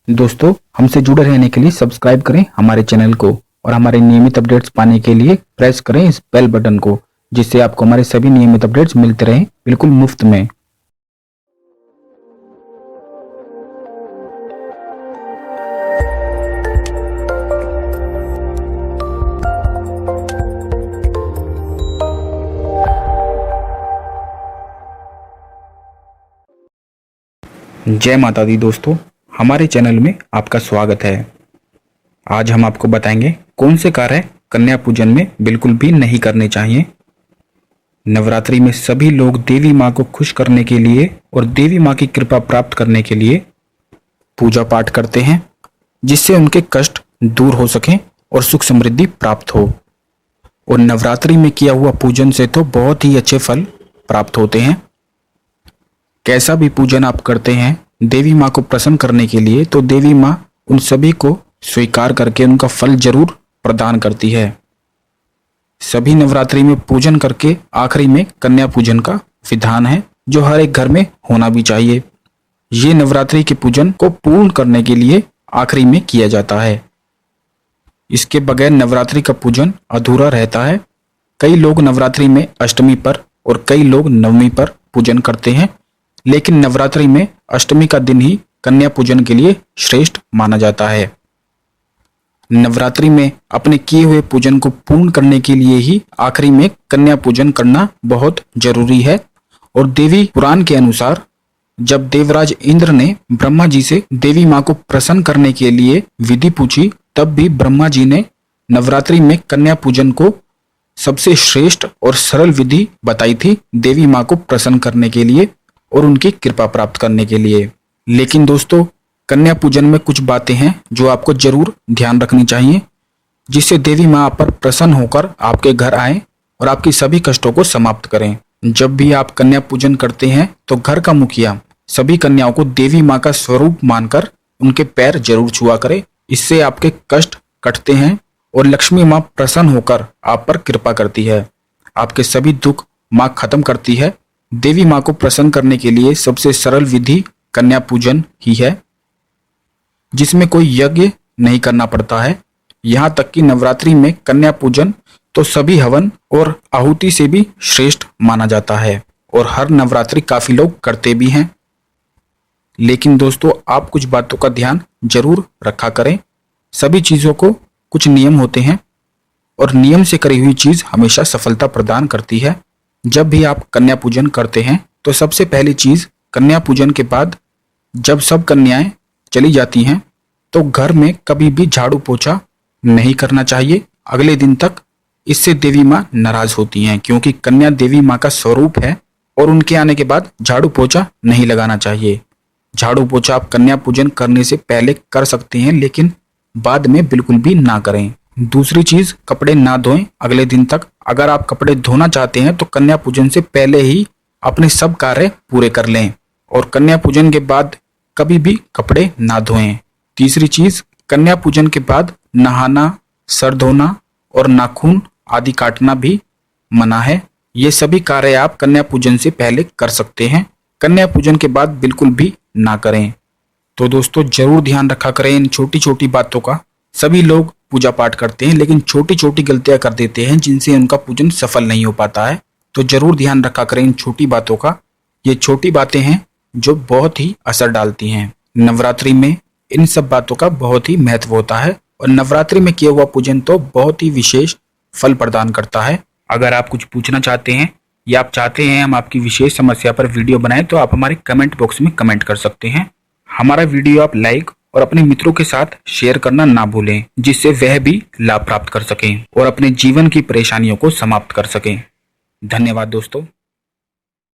दोस्तों, हमसे जुड़े रहने के लिए सब्सक्राइब करें हमारे चैनल को और हमारे नियमित अपडेट्स पाने के लिए प्रेस करें इस बेल बटन को, जिससे आपको हमारे सभी नियमित अपडेट्स मिलते रहें बिल्कुल मुफ्त में। जय माता दी दोस्तों, हमारे चैनल में आपका स्वागत है। आज हम आपको बताएंगे कौन से कार्य कन्या पूजन में बिल्कुल भी नहीं करने चाहिए। नवरात्रि में सभी लोग देवी माँ को खुश करने के लिए और देवी माँ की कृपा प्राप्त करने के लिए पूजा पाठ करते हैं, जिससे उनके कष्ट दूर हो सकें और सुख समृद्धि प्राप्त हो। और नवरात्रि में किया हुआ पूजन से तो बहुत ही अच्छे फल प्राप्त होते हैं। कैसा भी पूजन आप करते हैं देवी माँ को प्रसन्न करने के लिए, तो देवी माँ उन सभी को स्वीकार करके उनका फल जरूर प्रदान करती है। सभी नवरात्रि में पूजन करके आखिरी में कन्या पूजन का विधान है, जो हर एक घर में होना भी चाहिए। ये नवरात्रि के पूजन को पूर्ण करने के लिए आखिरी में किया जाता है। इसके बगैर नवरात्रि का पूजन अधूरा रहता है। कई लोग नवरात्रि में अष्टमी पर और कई लोग नवमी पर पूजन करते हैं, लेकिन नवरात्रि में अष्टमी का दिन ही कन्या पूजन के लिए श्रेष्ठ माना जाता है। नवरात्रि में अपने किए हुए पूजन को पूर्ण करने के लिए ही आखिरी में कन्या पूजन करना बहुत जरूरी है। और देवी पुराण के अनुसार जब देवराज इंद्र ने ब्रह्मा जी से देवी माँ को प्रसन्न करने के लिए विधि पूछी, तब भी ब्रह्मा जी ने नवरात्रि में कन्या पूजन को सबसे श्रेष्ठ और सरल विधि बताई थी देवी माँ को प्रसन्न करने के लिए और उनकी कृपा प्राप्त करने के लिए। लेकिन दोस्तों, कन्या पूजन में कुछ बातें हैं जो आपको जरूर ध्यान रखनी चाहिए, जिससे देवी माँ आप पर प्रसन्न होकर आपके घर आए और आपकी सभी कष्टों को समाप्त करें। जब भी आप कन्या पूजन करते हैं तो घर का मुखिया सभी कन्याओं को देवी माँ का स्वरूप मानकर उनके पैर जरूर छुआ करे। इससे आपके कष्ट कटते हैं और लक्ष्मी माँ प्रसन्न होकर आप पर कृपा करती है। आपके सभी दुख माँ खत्म करती है। देवी माँ को प्रसन्न करने के लिए सबसे सरल विधि कन्या पूजन ही है, जिसमें कोई यज्ञ नहीं करना पड़ता है। यहाँ तक कि नवरात्रि में कन्या पूजन तो सभी हवन और आहुति से भी श्रेष्ठ माना जाता है और हर नवरात्रि काफी लोग करते भी हैं। लेकिन दोस्तों, आप कुछ बातों का ध्यान जरूर रखा करें। सभी चीजों को कुछ नियम होते हैं और नियम से करी हुई चीज हमेशा सफलता प्रदान करती है। जब भी आप कन्या पूजन करते हैं तो सबसे पहली चीज, कन्या पूजन के बाद जब सब कन्याएं चली जाती हैं तो घर में कभी भी झाड़ू पोछा नहीं करना चाहिए अगले दिन तक। इससे देवी माँ नाराज होती हैं, क्योंकि कन्या देवी माँ का स्वरूप है और उनके आने के बाद झाड़ू पोछा नहीं लगाना चाहिए। झाड़ू पोछा आप कन्या पूजन करने से पहले कर सकते हैं, लेकिन बाद में बिल्कुल भी ना करें। दूसरी चीज, कपड़े ना धोएं अगले दिन तक। अगर आप कपड़े धोना चाहते हैं तो कन्या पूजन से पहले ही अपने सब कार्य पूरे कर लें और कन्या पूजन के बाद कभी भी कपड़े ना धोएं। तीसरी चीज, कन्या पूजन के बाद नहाना, सर धोना और नाखून आदि काटना भी मना है। ये सभी कार्य आप कन्या पूजन से पहले कर सकते हैं, कन्या पूजन के बाद बिल्कुल भी ना करें। तो दोस्तों, जरूर ध्यान रखा करें इन छोटी छोटी बातों का। सभी लोग पूजा पाठ करते हैं लेकिन छोटी छोटी गलतियां कर देते हैं, जिनसे उनका पूजन सफल नहीं हो पाता है। तो जरूर ध्यान रखा करें इन छोटी बातों का। ये छोटी बातें हैं जो बहुत ही असर डालती हैं। नवरात्रि में इन सब बातों का बहुत ही महत्व होता है और नवरात्रि में किया हुआ पूजन तो बहुत ही विशेष फल प्रदान करता है। अगर आप कुछ पूछना चाहते हैं या आप चाहते हैं हम आपकी विशेष समस्या पर वीडियो बनाएं, तो आप हमारे कमेंट बॉक्स में कमेंट कर सकते हैं। हमारा वीडियो आप लाइक और अपने मित्रों के साथ शेयर करना ना भूलें, जिससे वह भी लाभ प्राप्त कर सकें और अपने जीवन की परेशानियों को समाप्त कर सकें। धन्यवाद दोस्तों।